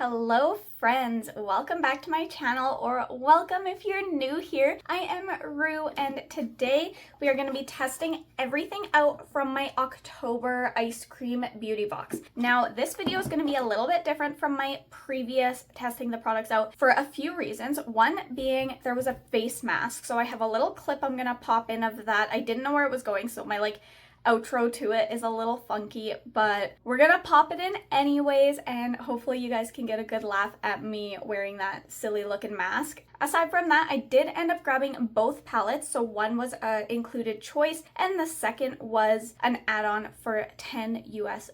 Hello friends, welcome back to my channel, or welcome if you're new here. I am Rue, and today we are going to be testing everything out from my October Eyescream Beauty Box. Now this video is going to be a little bit different from my previous testing the products out for a few reasons. One being there was a face mask, so I have a little clip I'm going to pop in of that. I didn't know where it was going, so my outro to it is a little funky, but we're gonna pop it in anyways, and hopefully you guys can get a good laugh at me wearing that silly looking mask. Aside from that, I did end up grabbing both palettes. So one was a included choice and the second was an add-on for $10 US.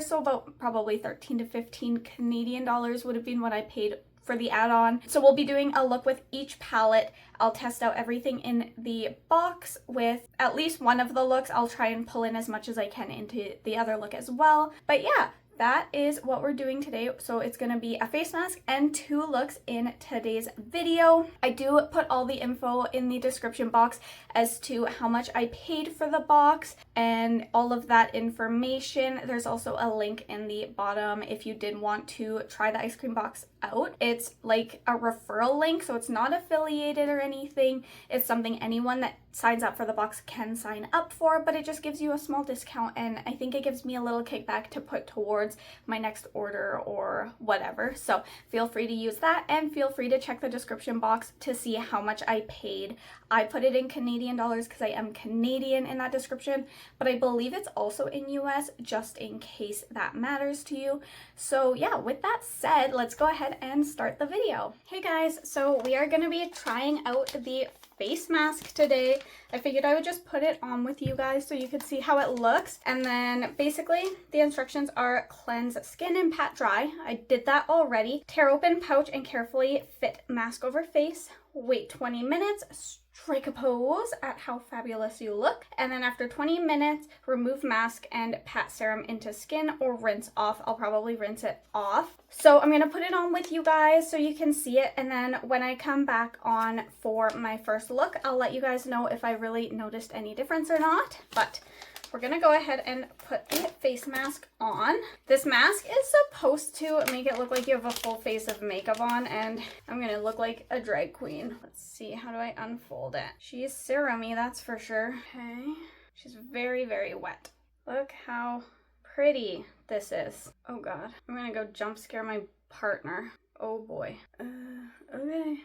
So about probably 13 to 15 Canadian dollars would have been what I paid for the add-on. So we'll be doing a look with each palette. I'll test out everything in the box with at least one of the looks. I'll try and pull in as much as I can into the other look as well. But yeah, that is what we're doing today. So it's going to be a face mask and two looks in today's video. I do put all the info in the description box as to how much I paid for the box and all of that information. There's also a link in the bottom if you did want to try the ice cream box out. It's like a referral link, so it's not affiliated or anything. It's something anyone that signs up for the box can sign up for, but it just gives you a small discount, and I think it gives me a little kickback to put towards my next order or whatever. So feel free to use that, and feel free to check the description box to see how much I paid. I put it in Canadian dollars because I am Canadian in that description, but I believe it's also in US just in case that matters to you. So yeah, with that said, let's go ahead and start the video. Hey guys, so we are going to be trying out the face mask today. I figured I would just put it on with you guys so you could see how it looks. And then basically the instructions are cleanse skin and pat dry. I did that already. Tear open pouch and carefully fit mask over face. Wait 20 minutes. Strike a pose at how fabulous you look, and then after 20 minutes remove mask and pat serum into skin or rinse off. I'll probably rinse it off. So I'm gonna put it on with you guys so you can see it, and then when I come back on for my first look, I'll let you guys know if I really noticed any difference or not. But we're gonna go ahead and put the face mask on. This mask is supposed to make it look like you have a full face of makeup on, and I'm gonna look like a drag queen. Let's see, how do I unfold it? She's serumy, that's for sure. Okay, she's very, very wet. Look how pretty this is. Oh god, I'm gonna go jump scare my partner. Oh boy. Okay.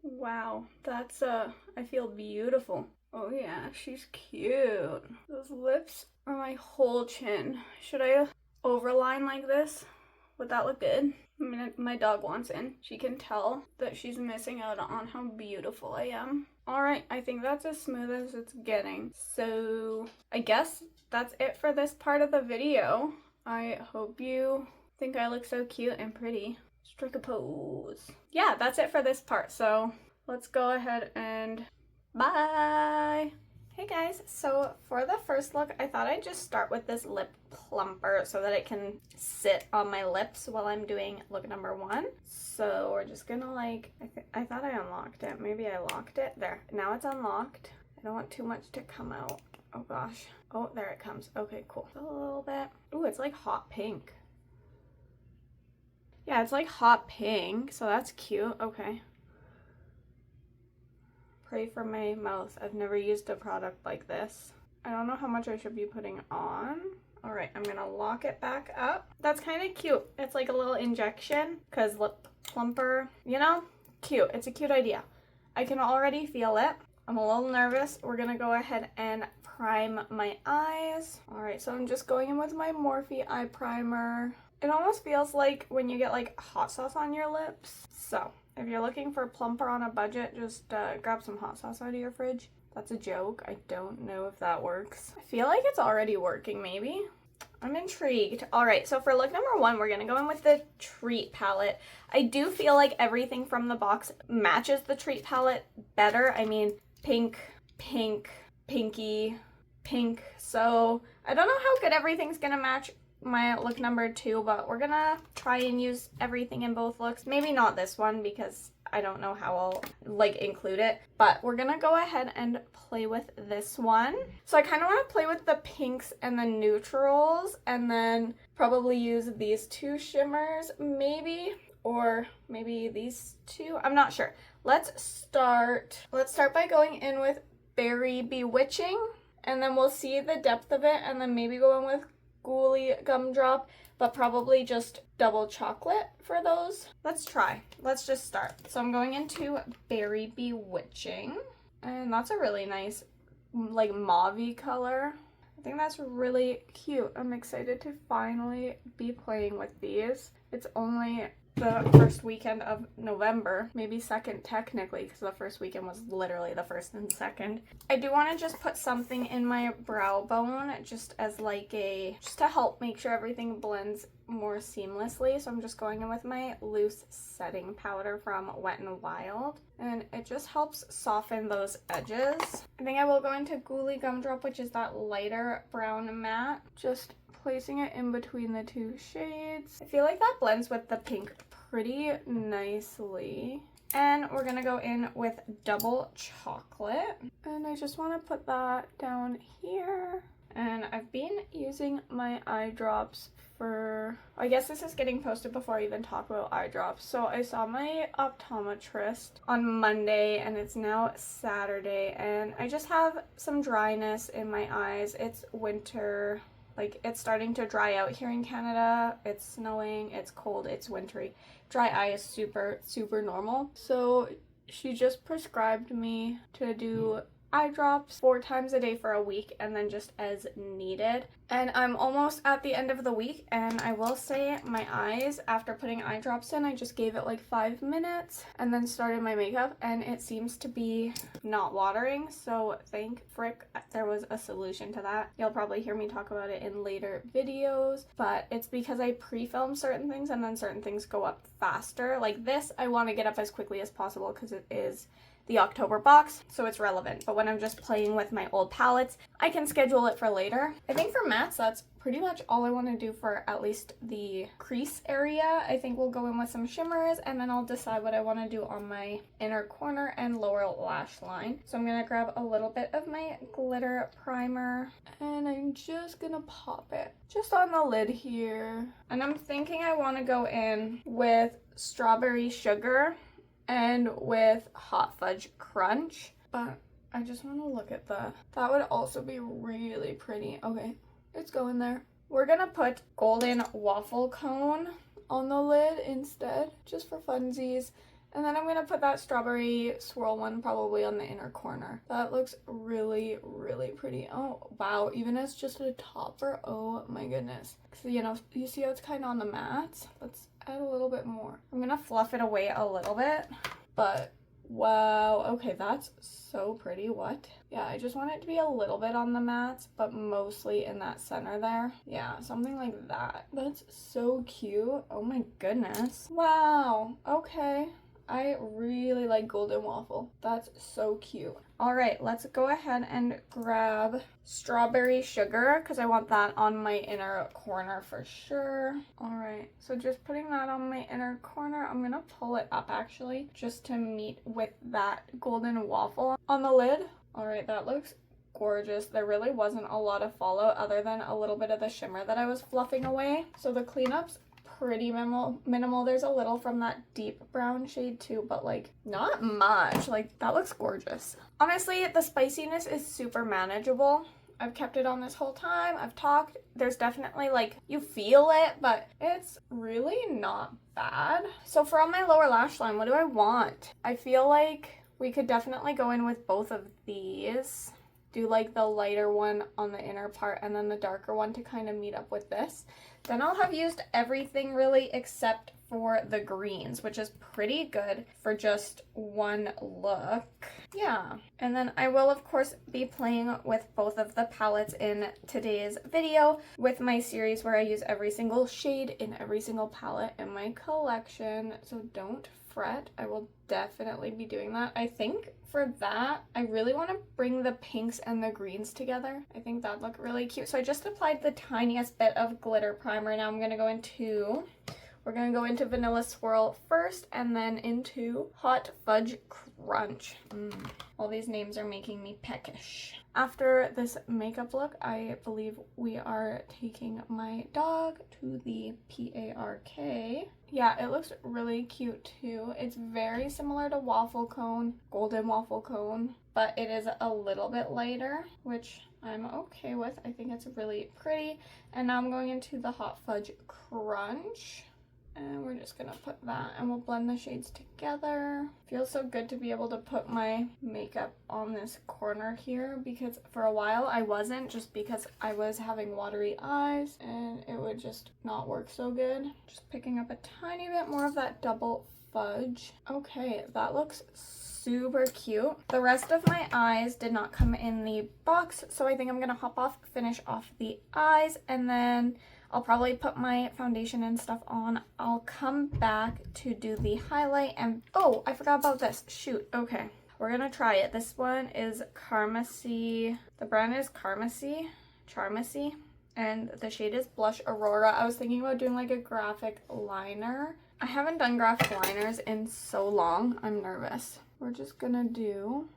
Wow, that's I feel beautiful. Oh yeah, she's cute. Those lips are my whole chin. Should I overline like this? Would that look good? I mean, my dog wants in. She can tell that she's missing out on how beautiful I am. Alright, I think that's as smooth as it's getting. So I guess that's it for this part of the video. I hope you think I look so cute and pretty. Strike a pose. Yeah, that's it for this part, so let's go ahead and bye. Hey guys, so for the first look, I thought I'd just start with this lip plumper so that it can sit on my lips while I'm doing look number one. So we're just gonna I thought I unlocked it. Maybe I locked it. There, now it's unlocked. I don't want too much to come out. Oh gosh. Oh, there it comes. Okay, cool. A little bit. Ooh, it's like hot pink. Yeah, it's like hot pink, so that's cute. Okay. Pray for my mouth. I've never used a product like this. I don't know how much I should be putting on. All right, I'm gonna lock it back up. That's kind of cute. It's like a little injection, because lip plumper, you know? Cute. It's a cute idea. I can already feel it. I'm a little nervous. We're gonna go ahead and prime my eyes. All right, so I'm just going in with my Morphe eye primer. It almost feels like when you get like hot sauce on your lips. So if you're looking for a plumper on a budget, just grab some hot sauce out of your fridge. That's a joke. I don't know if that works. I feel like it's already working, maybe. I'm intrigued. All right, so for look number one, we're gonna go in with the Treat palette. I do feel like everything from the box matches the Treat palette better. I mean, pink, pink, pinky, pink. So I don't know how good everything's gonna match my look number two, but we're gonna try and use everything in both looks. Maybe not this one because I don't know how I'll like include it, but we're gonna go ahead and play with this one. So I kind of want to play with the pinks and the neutrals, and then probably use these two shimmers maybe, or maybe these two. I'm not sure. Let's start by going in with Berry Bewitching, and then we'll see the depth of it, and then maybe go in with Ghoulie Gumdrop, but probably just double chocolate for those. Let's try. Let's just start. So I'm going into Berry Bewitching, and that's a really nice like mauve-y color. I think that's really cute. I'm excited to finally be playing with these. It's only the first weekend of November, maybe second technically, because the first weekend was literally the first and second. I do want to just put something in my brow bone just as like just to help make sure everything blends more seamlessly. So I'm just going in with my loose setting powder from Wet n Wild, and it just helps soften those edges. I think I will go into Ghoulie Gumdrop, which is that lighter brown matte, just placing it in between the two shades. I feel like that blends with the pink pretty nicely. And we're gonna go in with Double Chocolate, and I just want to put that down here. And I've been using my eye drops for, I guess this is getting posted before I even talk about eye drops. So I saw my optometrist on Monday, and it's now Saturday, and I just have some dryness in my eyes. It's winter. Like, it's starting to dry out here in Canada. It's snowing, it's cold, it's wintry. Dry eye is super, super normal. So she just prescribed me to do eye drops 4 times a day for a week, and then just as needed. And I'm almost at the end of the week, and I will say my eyes, after putting eye drops in, I just gave it like 5 minutes and then started my makeup, and it seems to be not watering. So thank frick there was a solution to that. You'll probably hear me talk about it in later videos, but it's because I pre-film certain things and then certain things go up faster. Like this, I want to get up as quickly as possible because it is the October box, so it's relevant. But when I'm just playing with my old palettes, I can schedule it for later. I think for mattes, that's pretty much all I want to do for at least the crease area. I think we'll go in with some shimmers, and then I'll decide what I want to do on my inner corner and lower lash line. So I'm going to grab a little bit of my glitter primer, and I'm just going to pop it just on the lid here. And I'm thinking I want to go in with Strawberry Sugar and with Hot Fudge Crunch, but I just want to look at that would also be really pretty. Okay, it's going there. We're gonna put Golden Waffle Cone on the lid instead, just for funsies. And then I'm gonna put that Strawberry Swirl one probably on the inner corner. That looks really, really pretty. Oh, wow, even as just a topper, oh my goodness. So, you know, you see how it's kind of on the matte? Let's add a little bit more. I'm gonna fluff it away a little bit, but wow, okay, that's so pretty. What? Yeah, I just want it to be a little bit on the mattes, but mostly in that center there. Yeah, something like that. That's so cute. Oh my goodness. Wow, okay. I really like Golden Waffle. That's so cute. All right, let's go ahead and grab Strawberry Sugar because I want that on my inner corner for sure. All right, so just putting that on my inner corner. I'm gonna pull it up actually just to meet with that Golden Waffle on the lid. All right, that looks gorgeous. There really wasn't a lot of fallout other than a little bit of the shimmer that I was fluffing away. So the cleanup's pretty minimal. There's a little from that deep brown shade too, but like not much. Like that looks gorgeous. Honestly, the spiciness is super manageable. I've kept it on this whole time. I've talked. There's definitely like, you feel it, but it's really not bad. So for on my lower lash line, what do I want? I feel like we could definitely go in with both of these. Do like the lighter one on the inner part and then the darker one to kind of meet up with this. Then I'll have used everything really except for the greens, which is pretty good for just one look. Yeah, and then I will of course be playing with both of the palettes in today's video with my series where I use every single shade in every single palette in my collection. So don't fret, I will definitely be doing that. I think for that, I really want to bring the pinks and the greens together. I think that'd look really cute. So I just applied the tiniest bit of glitter primer. Now I'm going to go into We're gonna go into Vanilla Swirl first and then into Hot Fudge Crunch. All these names are making me peckish. After this makeup look, I believe we are taking my dog to the PARK. Yeah, it looks really cute too. It's very similar to Waffle Cone, Golden Waffle Cone, but it is a little bit lighter, which I'm okay with. I think it's really pretty. And now I'm going into the Hot Fudge Crunch. And we're just gonna put that and we'll blend the shades together. Feels so good to be able to put my makeup on this corner here because for a while I wasn't, just because I was having watery eyes and it would just not work so good. Just picking up a tiny bit more of that double fudge. Okay, that looks super cute. The rest of my eyes did not come in the box, so I think I'm gonna finish off the eyes, and then I'll probably put my foundation and stuff on. I'll come back to do the highlight and, oh, I forgot about this. Shoot, okay. We're gonna try it. This one is Charmacy. The brand is Charmacy, and the shade is Blush Aurora. I was thinking about doing like a graphic liner. I haven't done graphic liners in so long. I'm nervous. We're just gonna do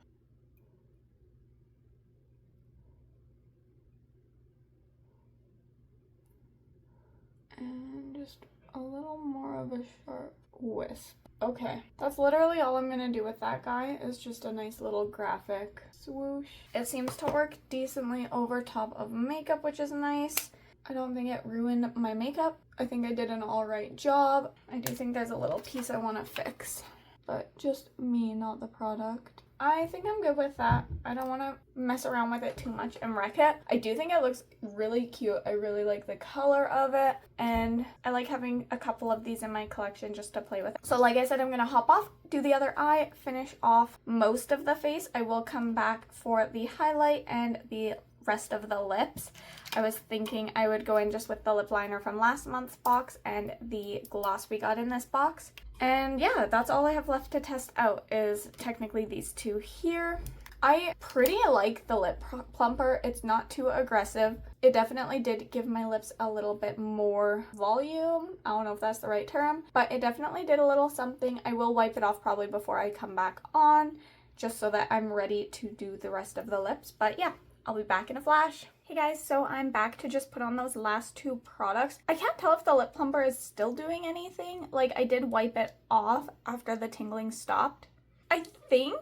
and just a little more of a sharp wisp. Okay, that's literally all I'm gonna do with that guy, is just a nice little graphic swoosh. It seems to work decently over top of makeup, which is nice. I don't think it ruined my makeup. I think I did an alright job. I do think there's a little piece I want to fix, but just me, not the product. I think I'm good with that. I don't want to mess around with it too much and wreck it. I do think it looks really cute. I really like the color of it, and I like having a couple of these in my collection just to play with. So like I said, I'm gonna hop off, do the other eye, finish off most of the face. I will come back for the highlight and the rest of the lips. I was thinking I would go in just with the lip liner from last month's box and the gloss we got in this box. And yeah, that's all I have left to test out, is technically these two here. I pretty like the lip plumper. It's not too aggressive. It definitely did give my lips a little bit more volume. I don't know if that's the right term, but it definitely did a little something. I will wipe it off probably before I come back on, just so that I'm ready to do the rest of the lips. But yeah, I'll be back in a flash. Hey guys, so I'm back to just put on those last two products. I can't tell if the lip plumper is still doing anything. Like, I did wipe it off after the tingling stopped. I think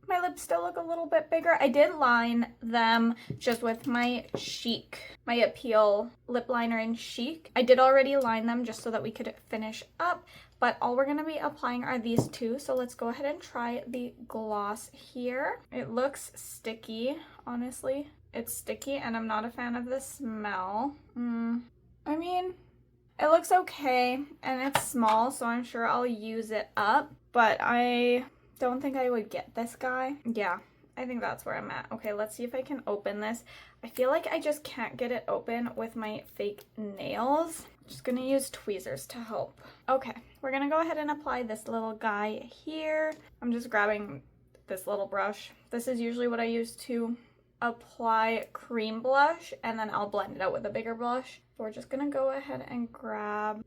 my lips still look a little bit bigger. I did line them just with my Appeal lip liner in Chic. I did already line them just so that we could finish up, but all we're gonna be applying are these two. So let's go ahead and try the gloss here. It looks sticky, honestly. It's sticky and I'm not a fan of the smell. I mean, it looks okay and it's small, so I'm sure I'll use it up, but I don't think I would get this guy. Yeah, I think that's where I'm at. Okay, let's see if I can open this. I feel like I just can't get it open with my fake nails. Just gonna use tweezers to help. Okay, we're gonna go ahead and apply this little guy here. I'm just grabbing this little brush. This is usually what I use to apply cream blush, and then I'll blend it out with a bigger blush. So we're just gonna go ahead and grab,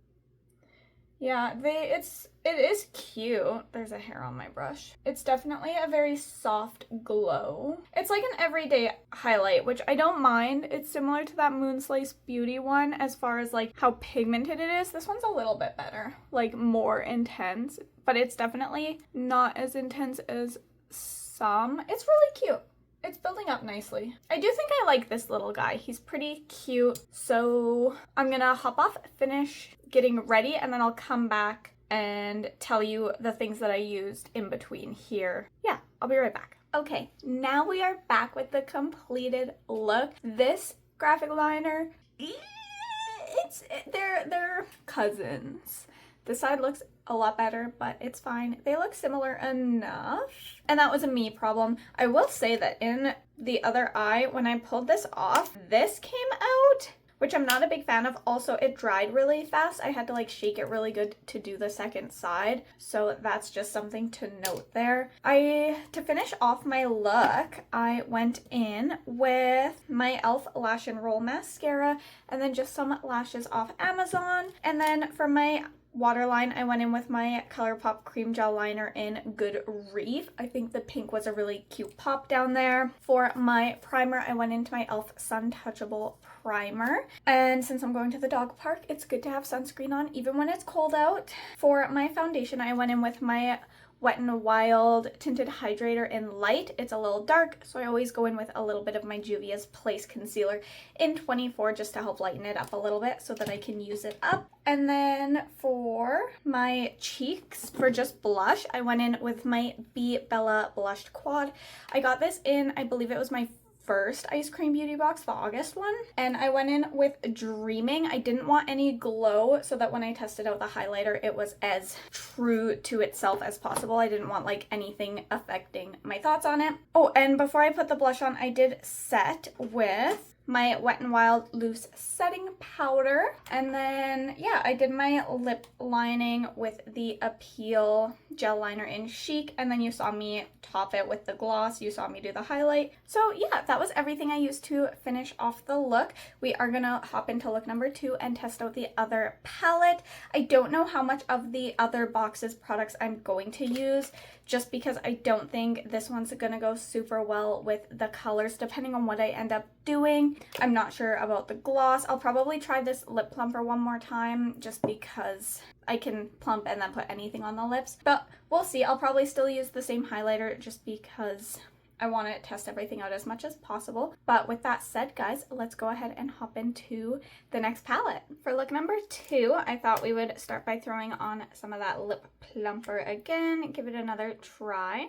yeah, it is cute. There's a hair on my brush. It's definitely a very soft glow. It's like an everyday highlight, which I don't mind. It's similar to that Moonslice Beauty one as far as like how pigmented it is. This one's a little bit better, like more intense, but it's definitely not as intense as some. It's really cute. It's building up nicely. I do think I like this little guy. He's pretty cute. So I'm gonna hop off, finish getting ready, and then I'll come back and tell you the things that I used in between here. Yeah, I'll be right back. Okay, now we are back with the completed look. This graphic liner, they're cousins. This side looks a lot better, but it's fine. They look similar enough. And that was a me problem. I will say that in the other eye, when I pulled this off, this came out, which I'm not a big fan of. Also, it dried really fast. I had to like shake it really good to do the second side. So that's just something to note there. To finish off my look, I went in with my e.l.f. Lash and Roll Mascara and then just some lashes off Amazon. And then for my waterline, I went in with my ColourPop Cream Gel Liner in Good Reef. I think the pink was a really cute pop down there. For my primer, I went into my e.l.f. Sun Touchable Primer. And since I'm going to the dog park, it's good to have sunscreen on even when it's cold out. For my foundation, I went in with my Wet n Wild Tinted Hydrator in Light. It's a little dark, so I always go in with a little bit of my Juvia's Place Concealer in 24 just to help lighten it up a little bit so that I can use it up. And then for my cheeks, for just blush, I went in with my Be Bella Blushed Quad. I got this in, I believe it was my first Eyescream Beauty Box, the August one, and I went in with Dreaming. I didn't want any glow, so that when I tested out the highlighter, it was as true to itself as possible. I didn't want like anything affecting my thoughts on it. Oh, and before I put the blush on, I did set with my Wet n Wild Loose Setting Powder. And then, yeah, I did my lip lining with the Appeal Gel Liner in Chic. And then you saw me top it with the gloss. You saw me do the highlight. So yeah, that was everything I used to finish off the look. We are gonna hop into look number 2 and test out the other palette. I don't know how much of the other box's products I'm going to use, just because I don't think this one's gonna go super well with the colors depending on what I end up doing. I'm not sure about the gloss. I'll probably try this lip plumper one more time just because I can plump and then put anything on the lips, but we'll see. I'll probably still use the same highlighter just because I want to test everything out as much as possible. But with that said, guys, let's go ahead and hop into the next palette. For look number 2, I thought we would start by throwing on some of that lip plumper again. Give it another try.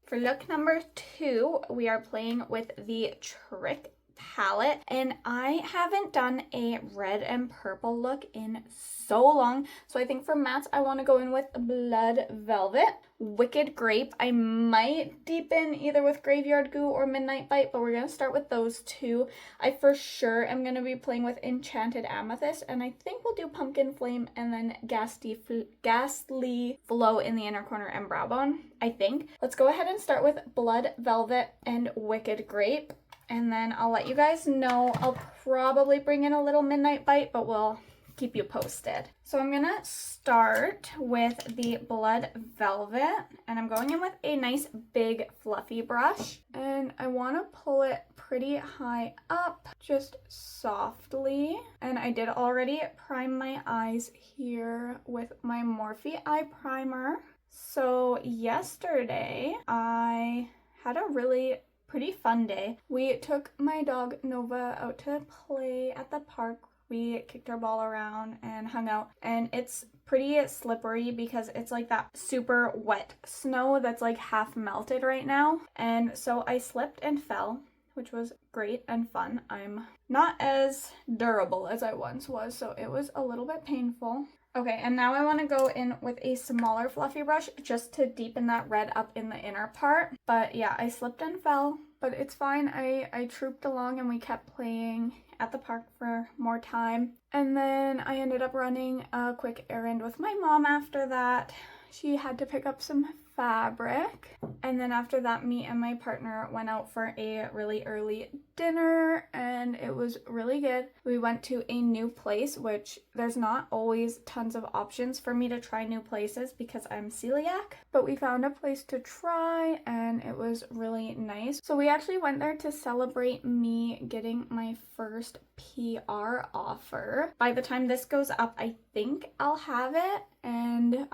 For look number 2, we are playing with the Trick palette, and I haven't done a red and purple look in so long, so I think for mattes I want to go in with Blood Velvet. Wicked Grape, I might deepen either with Graveyard Goo or Midnight Bite, but we're going to start with those two. I for sure am going to be playing with Enchanted Amethyst, and I think we'll do Pumpkin Flame and then Ghastly Flow in the inner corner and brow bone, I think. Let's go ahead and start with Blood Velvet and Wicked Grape, and then I'll let you guys know. I'll probably bring in a little Midnight Bite, but we'll keep you posted. So I'm gonna start with the Blood Velvet, and I'm going in with a nice big fluffy brush, and I want to pull it pretty high up, just softly. And I did already prime my eyes here with my Morphe eye primer. So yesterday I had a really pretty fun day. We took my dog Nova out to play at the park. We kicked our ball around and hung out, and it's pretty slippery because it's like that super wet snow that's like half melted right now. And so I slipped and fell, which was great and fun. I'm not as durable as I once was, so it was a little bit painful. Okay, and now I want to go in with a smaller fluffy brush just to deepen that red up in the inner part. But yeah, I slipped and fell, but it's fine. I trooped along and we kept playing at the park for more time. And then I ended up running a quick errand with my mom after that. She had to pick up some fabric. And then after that, me and my partner went out for a really early dinner, and it was really good. We went to a new place, which there's not always tons of options for me to try new places because I'm celiac, but we found a place to try and it was really nice. So we actually went there to celebrate me getting my first PR offer. By the time this goes up, I think I'll have it and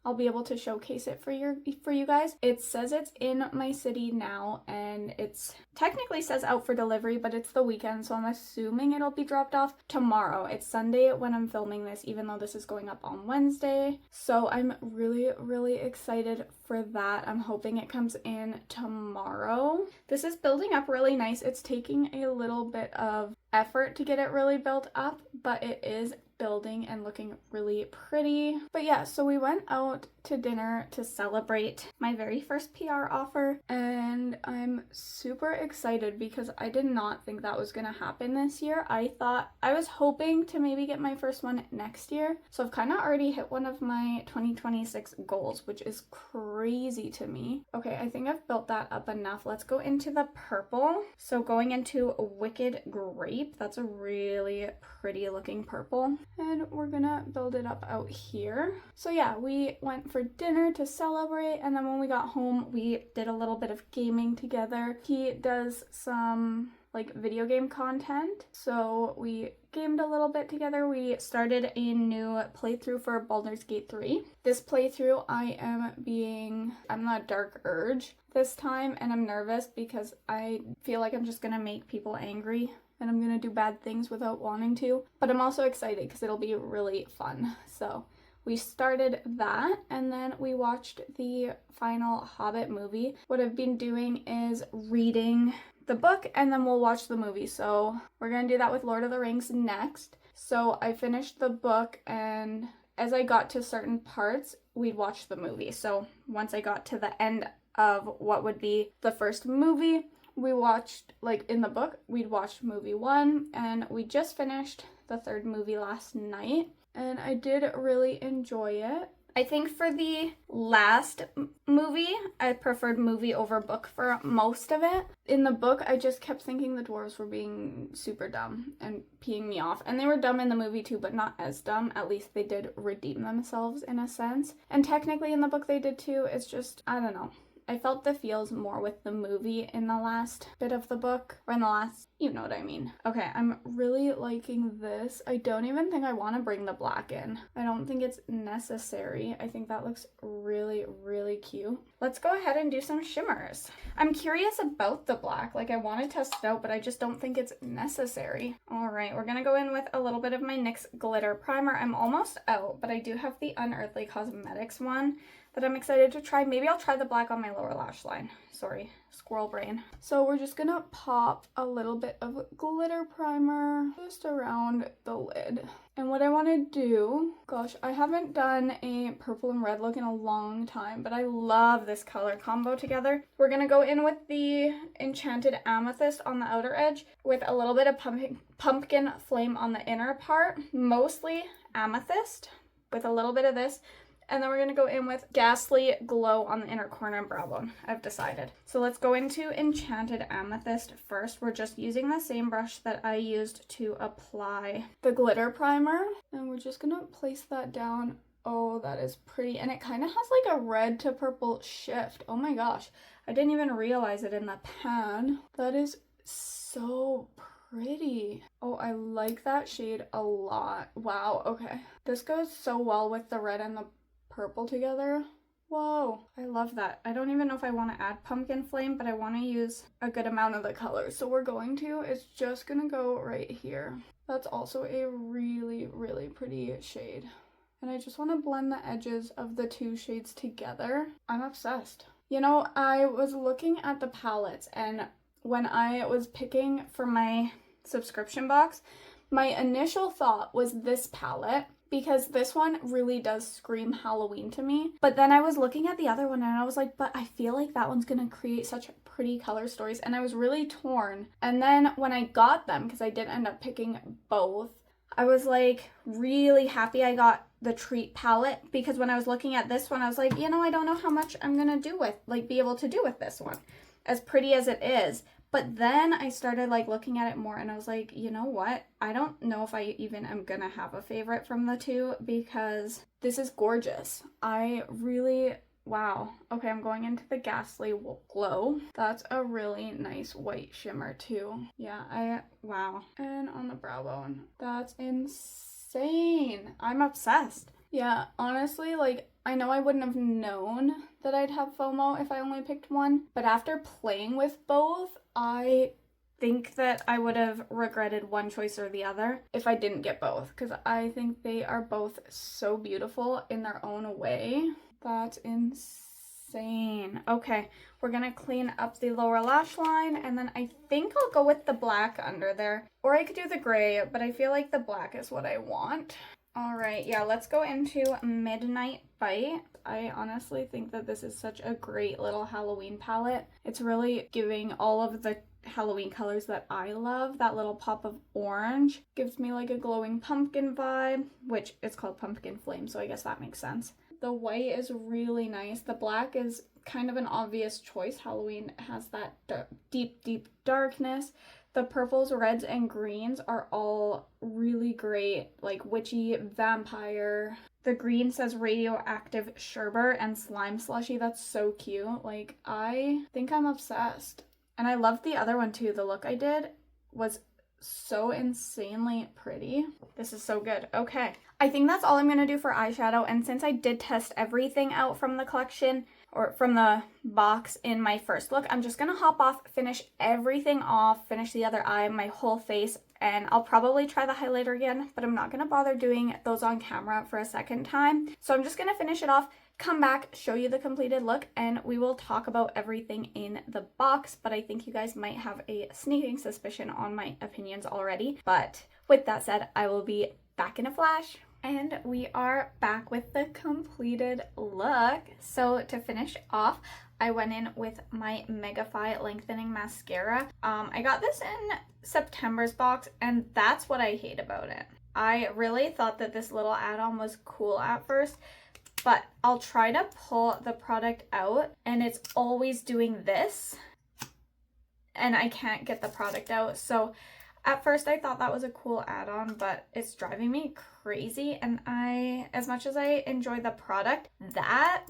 I'll be able to showcase it for you guys. It says it's in my city now, and it's technically says out for delivery, but it's the weekend, so I'm assuming it'll be dropped off tomorrow. It's Sunday when I'm filming this, even though this is going up on Wednesday. So I'm really excited for that. I'm hoping it comes in tomorrow. This is building up really nice. It's taking a little bit of effort to get it really built up, but it is building and looking really pretty. But yeah, so we went out to dinner to celebrate my very first PR offer, and I'm super excited because I did not think that was gonna happen this year. I was hoping to maybe get my first one next year, so I've kind of already hit one of my 2026 goals, which is crazy to me. Okay, I think I've built that up enough. Let's go into the purple. So going into Wicked Grape. deep. That's a really pretty looking purple. And we're gonna build it up out here. So yeah, we went for dinner to celebrate, and then when we got home, we did a little bit of gaming together. He does some like video game content, so we gamed a little bit together. We started a new playthrough for Baldur's Gate 3. This playthrough I'm the Dark Urge this time, and I'm nervous because I feel like I'm just gonna make people angry and I'm gonna do bad things without wanting to, but I'm also excited because it'll be really fun. So we started that, and then we watched the final Hobbit movie. What I've been doing is reading the book, and then we'll watch the movie. So we're gonna do that with Lord of the Rings next. So I finished the book, and as I got to certain parts, we'd watch the movie. So once I got to the end of what would be the first movie, we watched, like in the book, we'd watched movie 1, and we just finished the 3rd movie last night, and I did really enjoy it. I think for the last movie, I preferred movie over book for most of it. In the book, I just kept thinking the dwarves were being super dumb and peeing me off. And they were dumb in the movie too, but not as dumb. At least they did redeem themselves in a sense. And technically in the book they did too. It's just, I don't know. I felt the feels more with the movie in the last bit of the book, or in the last, you know what I mean. Okay, I'm really liking this. I don't even think I want to bring the black in. I don't think it's necessary. I think that looks really, really cute. Let's go ahead and do some shimmers. I'm curious about the black. Like, I want to test it out, but I just don't think it's necessary. All right, we're gonna go in with a little bit of my NYX glitter primer. I'm almost out, but I do have the Unearthly Cosmetics one that I'm excited to try. Maybe I'll try the black on my lower lash line. Sorry, squirrel brain. So we're just gonna pop a little bit of glitter primer just around the lid. And what I want to do, gosh, I haven't done a purple and red look in a long time, but I love this color combo together. We're gonna go in with the Enchanted Amethyst on the outer edge with a little bit of pumpkin flame on the inner part, mostly amethyst with a little bit of this. And then we're going to go in with Ghastly Glow on the inner corner and brow bone, I've decided. So let's go into Enchanted Amethyst first. We're just using the same brush that I used to apply the glitter primer. And we're just going to place that down. Oh, that is pretty. And it kind of has like a red to purple shift. Oh my gosh. I didn't even realize it in the pan. That is so pretty. Oh, I like that shade a lot. Wow, okay. This goes so well with the red and the purple together. Whoa, I love that. I don't even know if I want to add pumpkin flame, but I want to use a good amount of the color. So it's just gonna go right here. That's also a really, really pretty shade. And I just want to blend the edges of the two shades together. I'm obsessed. You know, I was looking at the palettes, and when I was picking for my subscription box, my initial thought was this palette, because this one really does scream Halloween to me. But then I was looking at the other one and I was like, but I feel like that one's gonna create such pretty color stories, and I was really torn. And then when I got them, because I did end up picking both, I was like really happy I got the Treat palette, because when I was looking at this one, I was like, you know, I don't know how much I'm gonna be able to do with this one, as pretty as it is. But then I started like looking at it more, and I was like, you know what? I don't know if I even am gonna have a favorite from the two, because this is gorgeous. Wow. Okay, I'm going into the Ghastly Glow. That's a really nice white shimmer too. Yeah, wow. And on the brow bone. That's insane. I'm obsessed. Yeah, honestly, like, I know I wouldn't have known that I'd have FOMO if I only picked one, but after playing with both, I think that I would have regretted one choice or the other if I didn't get both, because I think they are both so beautiful in their own way. That's insane. Okay, we're gonna clean up the lower lash line, and then I think I'll go with the black under there, or I could do the gray, but I feel like the black is what I want. All right, yeah, let's go into Midnight Bite. I honestly think that this is such a great little Halloween palette. It's really giving all of the Halloween colors that I love. That little pop of orange gives me like a glowing pumpkin vibe, which is called Pumpkin Flame, so I guess that makes sense. The white is really nice. The black is kind of an obvious choice. Halloween has that deep, deep darkness. The purples, reds, and greens are all really great, like witchy, vampire. The green says radioactive sherbet and slime slushy. That's so cute. Like, I think I'm obsessed. And I loved the other one too. The look I did was so insanely pretty. This is so good. Okay, I think that's all I'm gonna do for eyeshadow. And since I did test everything out from the collection, or from the box in my first look, I'm just gonna hop off, finish everything off, finish the other eye, my whole face, and I'll probably try the highlighter again, but I'm not gonna bother doing those on camera for a second time. So I'm just gonna finish it off, come back, show you the completed look, and we will talk about everything in the box. But I think you guys might have a sneaking suspicion on my opinions already. But with that said, I will be back in a flash. And we are back with the completed look. So to finish off, I went in with my Megafy Lengthening Mascara. I got this in September's box, and that's what I hate about it. I really thought that this little add-on was cool at first, but I'll try to pull the product out, and it's always doing this, and I can't get the product out. So at first I thought that was a cool add-on, but it's driving me crazy, and as much as I enjoy the product, that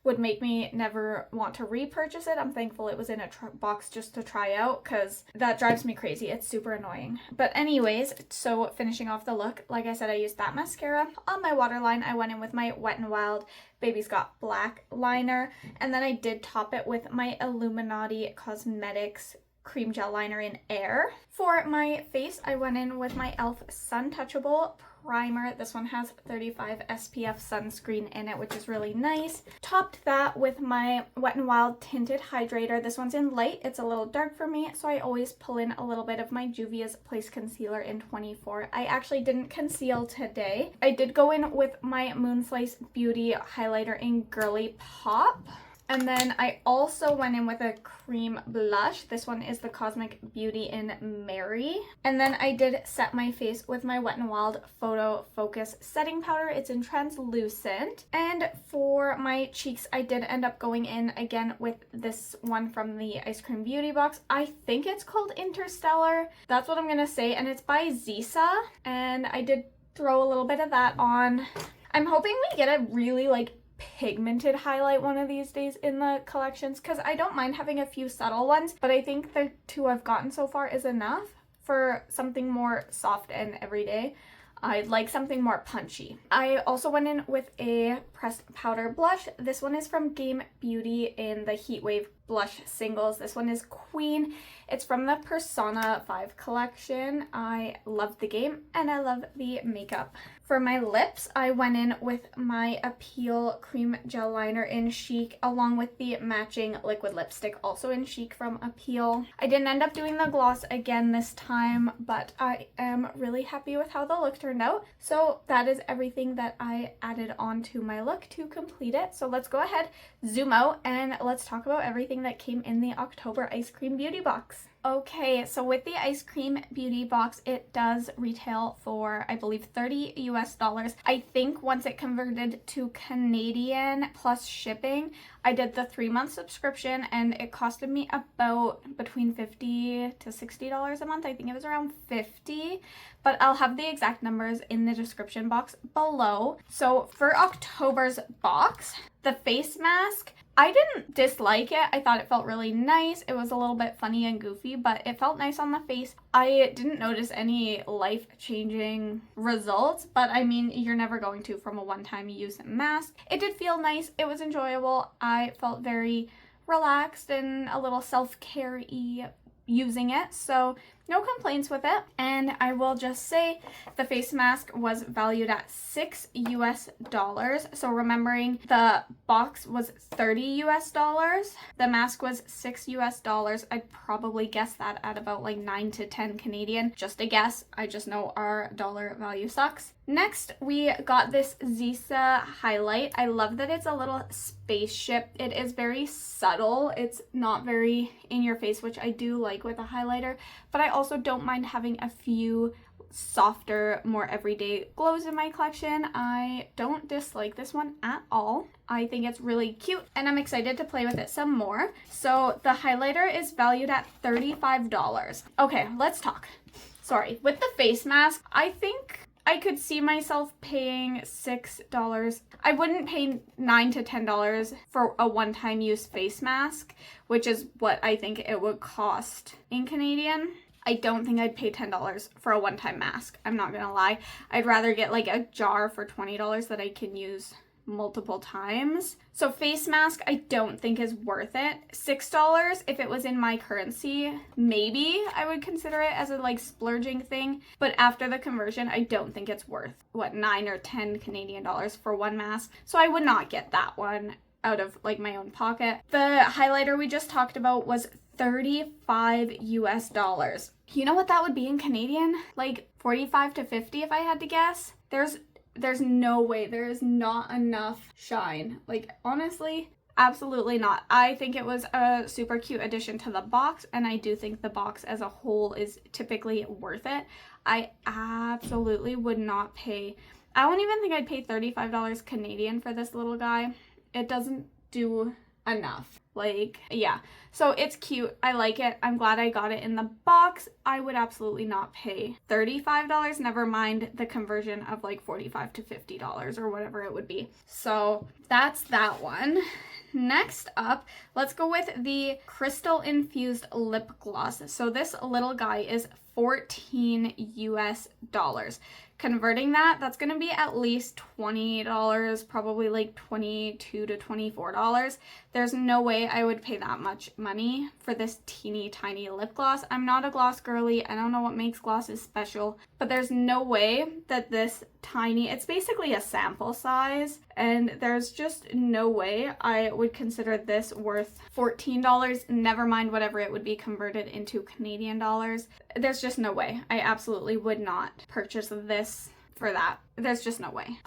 would make me never want to repurchase it. I'm thankful it was in a box just to try out, because that drives me crazy. It's super annoying. But anyways, so finishing off the look, like I said, I used that mascara. On my waterline, I went in with my Wet n Wild Baby's Got Black liner, and then I did top it with my Illuminati Cosmetics cream gel liner in Air. For my face, I went in with my e.l.f. Sun Touchable primer. This one has 35 SPF sunscreen in it, which is really nice. Topped that with my Wet n Wild Tinted Hydrator. This one's in light. It's a little dark for me, so I always pull in a little bit of my Juvia's Place Concealer in 24. I actually didn't conceal today. I did go in with my Moonslice Beauty highlighter in Girly Pop. And then I also went in with a cream blush. This one is the Cosmic Beauty in Mary. And then I did set my face with my Wet n Wild Photo Focus setting powder. It's in translucent. And for my cheeks, I did end up going in again with this one from the Eyescream Beauty Box. I think it's called Interstellar. That's what I'm gonna say. And it's by Zisa. And I did throw a little bit of that on. I'm hoping we get a really pigmented highlight one of these days in the collections, because I don't mind having a few subtle ones, but I think the two I've gotten so far is enough for something more soft and everyday. I'd like something more punchy. I also went in with a pressed powder blush. This one is from Game Beauty in the Heatwave blush singles. This one is Queen. It's from the Persona 5 collection. I love the game and I love the makeup. For my lips, I went in with my Appeal Cream Gel Liner in Chic, along with the matching liquid lipstick, also in Chic from Appeal. I didn't end up doing the gloss again this time, but I am really happy with how the look turned out. So that is everything that I added on to my look to complete it. So let's go ahead, zoom out, and let's talk about everything that came in the October Eyescream Beauty Box. Okay, so with the Eyescream Beauty Box, it does retail for, I believe, $30 US. I think once it converted to Canadian plus shipping, I did the 3-month subscription and it costed me about between $50 to $60 a month. I think it was around $50, but I'll have the exact numbers in the description box below. So for October's box, the face mask, I didn't dislike it. I thought it felt really nice. It was a little bit funny and goofy, but it felt nice on the face. I didn't notice any life-changing results, but I mean, you're never going to from a one-time use mask. It did feel nice. It was enjoyable. I felt very relaxed and a little self-care-y using it, so no complaints with it. And I will just say the face mask was valued at $6 US. So remembering the box was $30 US, the mask was $6 US. I'd probably guess that at about like 9 to 10 Canadian. Just a guess. I just know our dollar value sucks. Next, we got this Zisa highlight. I love that it's a little spaceship. It is very subtle. It's not very in your face, which I do like with a highlighter, but I also don't mind having a few softer, more everyday glows in my collection. I don't dislike this one at all. I think it's really cute and I'm excited to play with it some more. So the highlighter is valued at $35. Okay, let's talk. Sorry, with the face mask, I think I could see myself paying $6. I wouldn't pay $9 to $10 for a one-time use face mask, which is what I think it would cost in Canadian. I don't think I'd pay $10 for a one-time mask. I'm not gonna lie. I'd rather get like a jar for $20 that I can use multiple times. So face mask I don't think is worth it. $6 if it was in my currency, maybe I would consider it as a like splurging thing, but after the conversion I don't think it's worth what 9 or 10 Canadian dollars for one mask. So I would not get that one out of like my own pocket. The highlighter we just talked about was $35 US. You know what that would be in Canadian? Like 45 to 50 if I had to guess. There's no way. There is not enough shine. Like, honestly, absolutely not. I think it was a super cute addition to the box, and I do think the box as a whole is typically worth it. I absolutely would not pay, I don't even think I'd pay $35 Canadian for this little guy. It doesn't do enough. Like, yeah. So it's cute. I like it. I'm glad I got it in the box. I would absolutely not pay $35, never mind the conversion of like $45 to $50 or whatever it would be. So that's that one. Next up, let's go with the crystal infused lip gloss. So this little guy is $14 US. Converting that's going to be at least $20, probably like $22 to $24. There's no way I would pay that much money for this teeny tiny lip gloss. I'm not a gloss girly. I don't know what makes glosses special, but there's no way that this tiny, it's basically a sample size, and there's just no way I would consider this worth $14, never mind whatever it would be converted into Canadian dollars. There's just no way. I absolutely would not purchase this for that. There's just no way.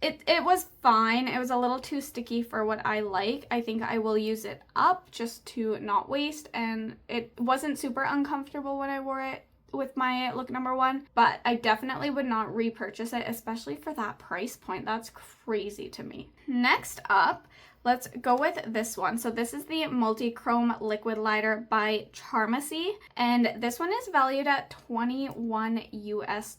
It was fine. It was a little too sticky for what I like. I think I will use it up just to not waste, and it wasn't super uncomfortable when I wore it with my look number one, but I definitely would not repurchase it, especially for that price point. That's crazy to me. Next up, let's go with this one. So this is the Multi-Chrome Liquid Lighter by Charmacy, and this one is valued at $21 US.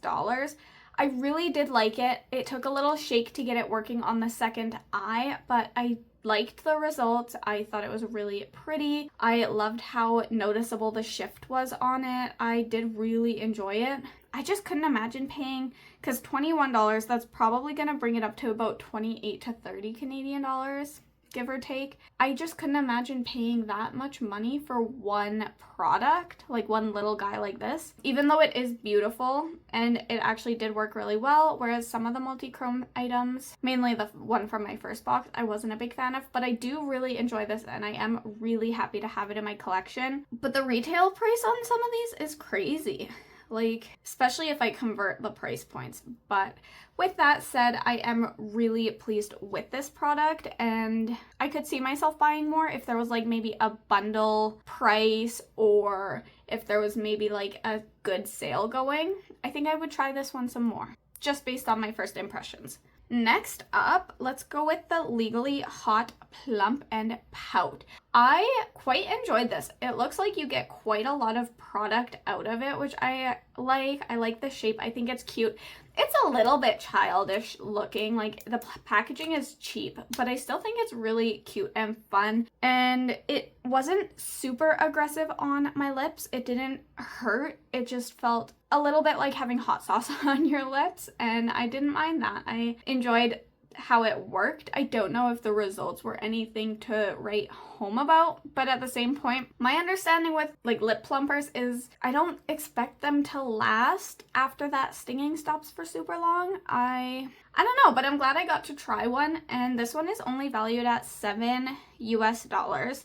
I really did like it. It took a little shake to get it working on the second eye, but I liked the results. I thought it was really pretty. I loved how noticeable the shift was on it. I did really enjoy it. I just couldn't imagine paying, because $21, that's probably going to bring it up to about 28 to 30 Canadian dollars. Give or take. I just couldn't imagine paying that much money for one product, like one little guy like this, even though it is beautiful and it actually did work really well, whereas some of the multi-chrome items, mainly the one from my first box, I wasn't a big fan of, but I do really enjoy this and I am really happy to have it in my collection. But the retail price on some of these is crazy. Like, especially if I convert the price points. But with that said, I am really pleased with this product, and I could see myself buying more if there was like maybe a bundle price, or if there was maybe like a good sale going. I think I would try this one some more, just based on my first impressions. Next up, let's go with the Legally Hot Plump and Pout. I quite enjoyed this. It looks like you get quite a lot of product out of it, which I like. I like the shape. I think it's cute. It's a little bit childish looking, like the packaging is cheap, but I still think it's really cute and fun. And it wasn't super aggressive on my lips. It didn't hurt. It just felt a little bit like having hot sauce on your lips, and I didn't mind that. I enjoyed how it worked. I don't know if the results were anything to write home about, but at the same point, my understanding with like lip plumpers is I don't expect them to last after that stinging stops for super long. I don't know, but I'm glad I got to try one, and this one is only valued at $7 US.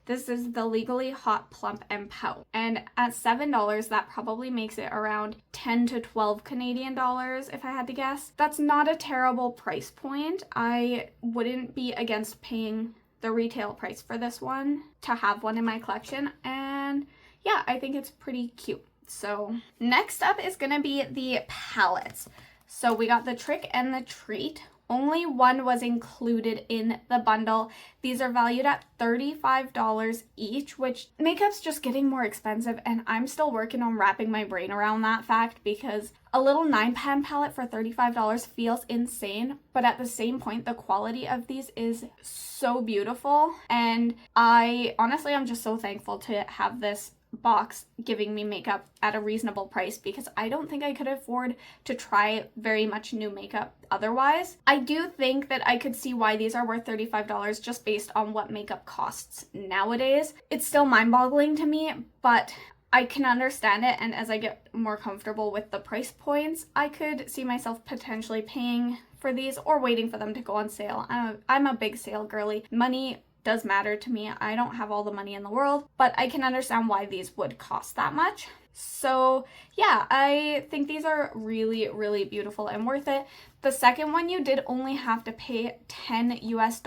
This is the Legally Hot Plump and Pout, and at $7 that probably makes it around 10 to 12 Canadian dollars if I had to guess. That's not a terrible price point. I wouldn't be against paying the retail price for this one to have one in my collection, and yeah, I think it's pretty cute. So next up is going to be the palettes. So we got the Trick and the Treat. Only one was included in the bundle. These are valued at $35 each, which makeup's just getting more expensive, and I'm still working on wrapping my brain around that fact because a little 9-pan palette for $35 feels insane, but at the same point, the quality of these is so beautiful, and I'm just so thankful to have this box giving me makeup at a reasonable price because I don't think I could afford to try very much new makeup otherwise. I do think that I could see why these are worth $35 just based on what makeup costs nowadays. It's still mind-boggling to me, but I can understand it, and as I get more comfortable with the price points, I could see myself potentially paying for these or waiting for them to go on sale. I'm a big sale girly. Money does matter to me. I don't have all the money in the world, but I can understand why these would cost that much. So yeah, I think these are really, really beautiful and worth it. The second one you did only have to pay $10 US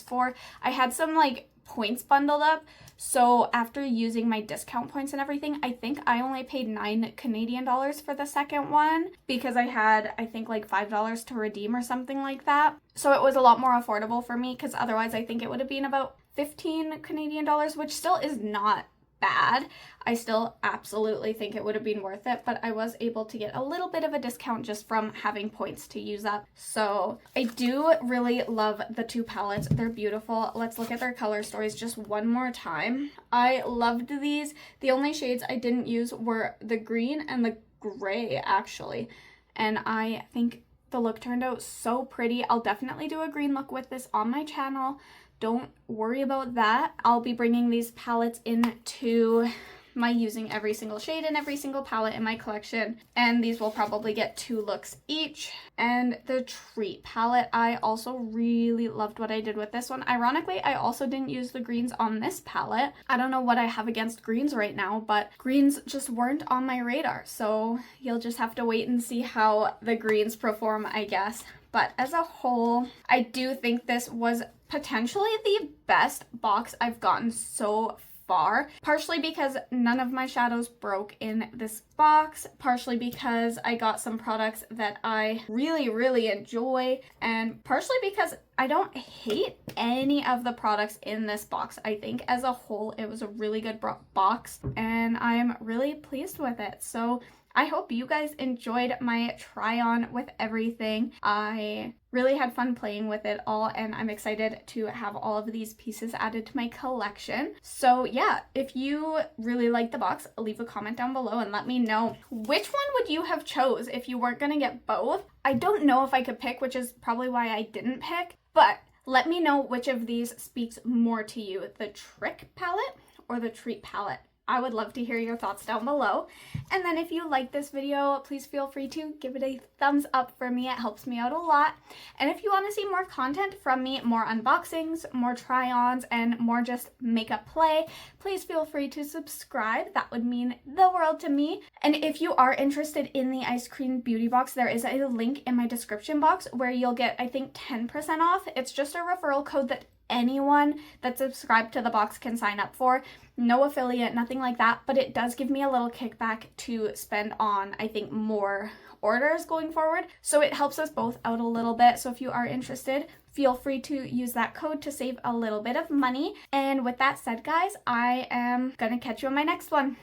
for. I had some like points bundled up, so after using my discount points and everything, I think I only paid $9 Canadian for the second one because I had, I think, like $5 to redeem or something like that. So it was a lot more affordable for me because otherwise I think it would have been about 15 Canadian dollars, which still is not bad. I still absolutely think it would have been worth it, but I was able to get a little bit of a discount just from having points to use up. So I do really love the two palettes. They're beautiful. Let's look at their color stories just one more time. I loved these. The only shades I didn't use were the green and the gray actually, and I think the look turned out so pretty. I'll definitely do a green look with this on my channel. Don't worry about that. I'll be bringing these palettes into my using every single shade and every single palette in my collection, and these will probably get 2 looks each. And the Treat palette, I also really loved what I did with this one. Ironically, I also didn't use the greens on this palette. I don't know what I have against greens right now, but greens just weren't on my radar, so you'll just have to wait and see how the greens perform, I guess. But as a whole, I do think this was potentially the best box I've gotten so far, partially because none of my shadows broke in this box, partially because I got some products that I really, really enjoy, and partially because I don't hate any of the products in this box. I think as a whole, it was a really good box, and I'm really pleased with it. So I hope you guys enjoyed my try on with everything. I really had fun playing with it all, and I'm excited to have all of these pieces added to my collection. So yeah, if you really like the box, leave a comment down below and let me know which one would you have chose if you weren't gonna get both. I don't know if I could pick, which is probably why I didn't pick, but let me know which of these speaks more to you, the Trick palette or the Treat palette. I would love to hear your thoughts down below. And then if you like this video, please feel free to give it a thumbs up for me. It helps me out a lot. And if you want to see more content from me, more unboxings, more try-ons, and more just makeup play, please feel free to subscribe. That would mean the world to me. And if you are interested in the Eyescream Beauty Box, there is a link in my description box where you'll get, I think, 10% off. It's just a referral code that anyone that's subscribed to the box can sign up for. No affiliate, nothing like that, but it does give me a little kickback to spend on, I think, more orders going forward. So it helps us both out a little bit. So if you are interested, feel free to use that code to save a little bit of money. And with that said, guys, I am gonna catch you on my next one.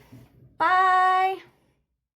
Bye!